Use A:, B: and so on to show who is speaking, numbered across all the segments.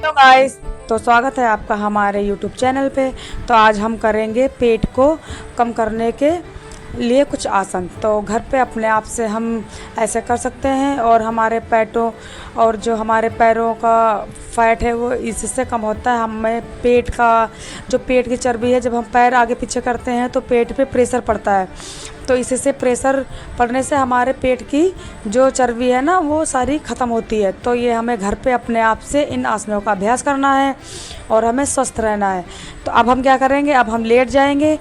A: Hello guys, तो स्वागत है आपका हमारे यूट्यूब चैनल पे। तो आज हम करेंगे पेट को कम करने के लिए कुछ आसन। तो घर पे अपने आप से हम ऐसे कर सकते हैं और हमारे पेटों और जो हमारे पैरों का फैट है वो इससे कम होता है। हमें पेट का जो पेट की चर्बी है, जब हम पैर आगे पीछे करते हैं तो पेट पे प्रेशर पड़ता है। तो इससे प्रेशर पड़ने से हमारे पेट की जो चर्बी है ना वो सारी ख़त्म होती है। तो ये हमें घर पे अपने आप से इन आसनों का अभ्यास करना है और हमें स्वस्थ रहना है। तो अब हम क्या करेंगे, अब हम लेट जाएंगे,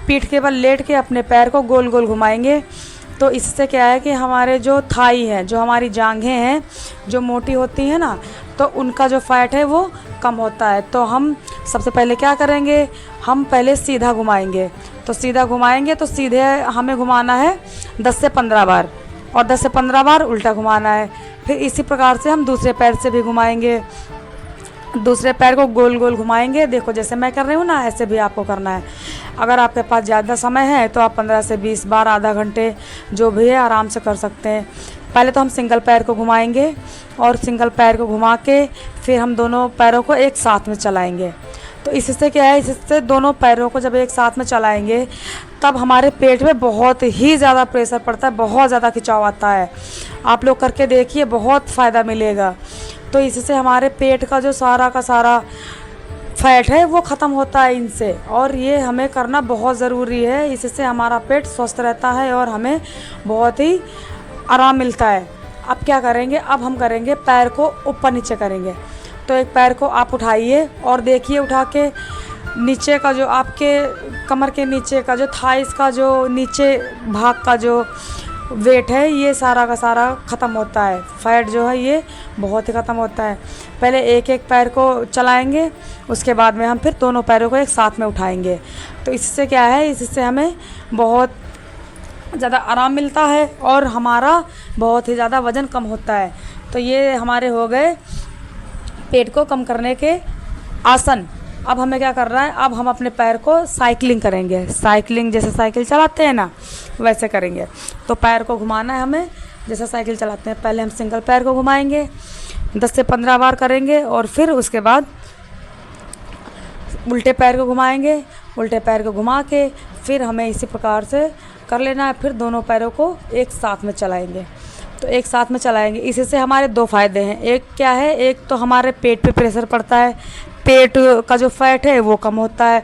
A: पीठ के बल लेट के अपने पैर को गोल गोल घुमाएंगे। तो इससे क्या है कि हमारे जो थाई हैं, जो हमारी जांघें हैं जो मोटी होती हैं ना, तो उनका जो फैट है वो कम होता है। तो हम सबसे पहले क्या करेंगे, हम पहले सीधा घुमाएंगे। तो सीधा घुमाएंगे तो सीधे हमें घुमाना है 10 से 15 बार और 10 से 15 बार उल्टा घुमाना है। फिर इसी प्रकार से हम दूसरे पैर से भी घुमाएंगे, दूसरे पैर को गोल गोल घुमाएंगे। देखो जैसे मैं कर रही हूँ ना, ऐसे भी आपको करना है। अगर आपके पास ज़्यादा समय है तो आप 15 से 20 बार, आधा घंटे जो भी है आराम से कर सकते हैं। पहले तो हम सिंगल पैर को घुमाएंगे और सिंगल पैर को घुमा के फिर हम दोनों पैरों को एक साथ में चलाएंगे। तो इससे क्या है, इससे दोनों पैरों को जब एक साथ में चलाएंगे तब हमारे पेट में बहुत ही ज़्यादा प्रेशर पड़ता है, बहुत ज़्यादा खिंचाव आता है। आप लोग करके देखिए, बहुत फ़ायदा मिलेगा। तो इससे हमारे पेट का जो सारा का सारा फैट है वो ख़त्म होता है इनसे, और ये हमें करना बहुत ज़रूरी है। इससे हमारा पेट स्वस्थ रहता है और हमें बहुत ही आराम मिलता है। अब क्या करेंगे, अब हम करेंगे पैर को ऊपर नीचे करेंगे। तो एक पैर को आप उठाइए और देखिए, उठा के नीचे का जो आपके कमर के नीचे का जो थाइस का जो नीचे भाग का जो वेट है ये सारा का सारा ख़त्म होता है। फैट जो है ये बहुत ही ख़त्म होता है। पहले एक एक पैर को चलाएंगे, उसके बाद में हम फिर दोनों पैरों को एक साथ में उठाएंगे। तो इससे क्या है, इससे हमें बहुत ज़्यादा आराम मिलता है और हमारा बहुत ही ज़्यादा वज़न कम होता है। तो ये हमारे हो गए पेट को कम करने के आसन। अब हमें क्या करना है, अब हम अपने पैर को साइकिलिंग करेंगे। साइकिलिंग जैसे साइकिल चलाते हैं ना वैसे करेंगे। तो पैर को घुमाना है हमें जैसे साइकिल चलाते हैं। पहले हम सिंगल पैर को घुमाएंगे, 10 से 15 बार करेंगे और फिर उसके बाद उल्टे पैर को घुमाएंगे। उल्टे पैर को घुमा के फिर हमें इसी प्रकार से कर लेना है। फिर दोनों पैरों को एक साथ में चलाएंगे। तो एक साथ में चलाएंगे, इससे हमारे दो फ़ायदे हैं। एक क्या है, एक तो हमारे पेट पे प्रेशर पड़ता है, पेट का जो फैट है वो कम होता है।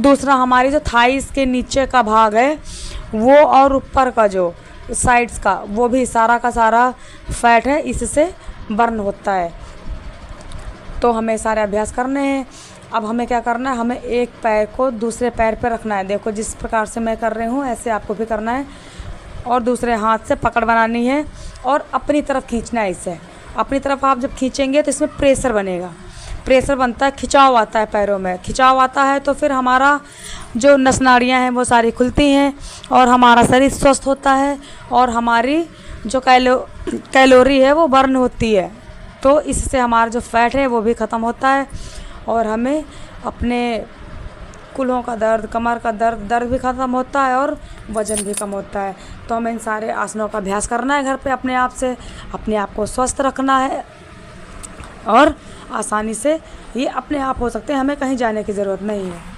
A: दूसरा हमारी जो थाइस के नीचे का भाग है वो और ऊपर का जो साइड्स का वो भी सारा का सारा फैट है इससे बर्न होता है। तो हमें सारे अभ्यास करने हैं। अब हमें क्या करना है, हमें एक पैर को दूसरे पैर पे रखना है। देखो जिस प्रकार से मैं कर रही हूँ ऐसे आपको भी करना है और दूसरे हाथ से पकड़ बनानी है और अपनी तरफ खींचना है। इससे अपनी तरफ आप जब खींचेंगे तो इसमें प्रेशर बनेगा, प्रेशर बनता है, खिंचाव आता है पैरों में। खिंचाव आता है तो फिर हमारा जो नस नाड़ियाँ हैं वो सारी खुलती हैं और हमारा शरीर स्वस्थ होता है और हमारी जो कैलोरी है वो बर्न होती है। तो इससे हमारा जो फैट है वो भी ख़त्म होता है और हमें अपने कुल्हों का दर्द, कमर का दर्द भी ख़त्म होता है और वज़न भी कम होता है। तो हमें इन सारे आसनों का अभ्यास करना है घर पे अपने आप से, अपने आप को स्वस्थ रखना है और आसानी से ये अपने आप हो सकते हैं, हमें कहीं जाने की ज़रूरत नहीं है।